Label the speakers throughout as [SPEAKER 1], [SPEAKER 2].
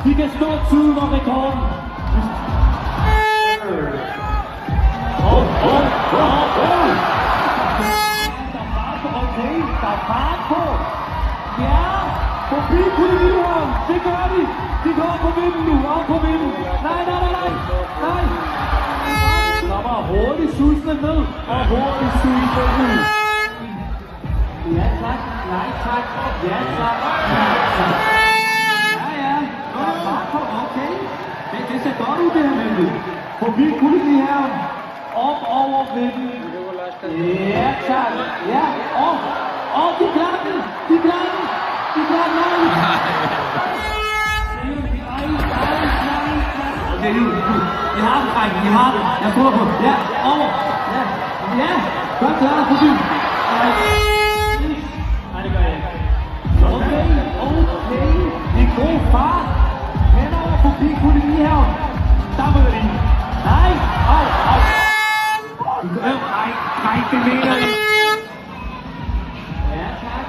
[SPEAKER 1] De kan stå tiden og rekorden. Okay, der er fart på. Ja, forbi Kolonihøjen. Det gør de. De går på vinden nu. Op på vinden. Nej. Der var hurtigt susende ned. Og hurtigt susende ud. Ja tak. Nej tak. Ja tak. Ja. Der er fart på. Okay. Det ser godt ud det her nemlig. Forbi Kolonihøjen. Op over vinden. Ja tak. Ja. Og de klarer den. De klarer den. Nej. Okay, nu. I har den, drenge. I har den. Jeg prøver på. Ja, over. Ja. Godt klart, forbi. Nej, det gør jeg ikke. Okay. Det er god fart. Henover forbi Kolonihøjen. Der møder de. Nej. Nej, det mener I. Ja, tak.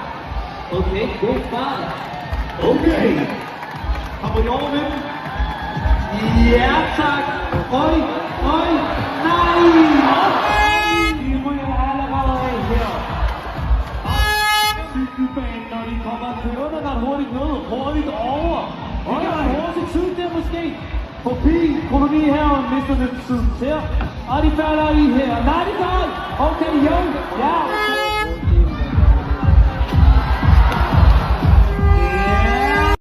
[SPEAKER 1] Okay, god fart. Okay. Kommer I over med dem? Ja, tak. Øj. Nej. De ryger allerede af her. Cykelbanen, når de kommer kørende ret hurtigt ned. Hurtigt over. Det kan være hurtigt tid der måske. Forbi Kolonihøjen mister lidt tid her. Og de falder i her. Nej, de gør. Okay, jo. Ja.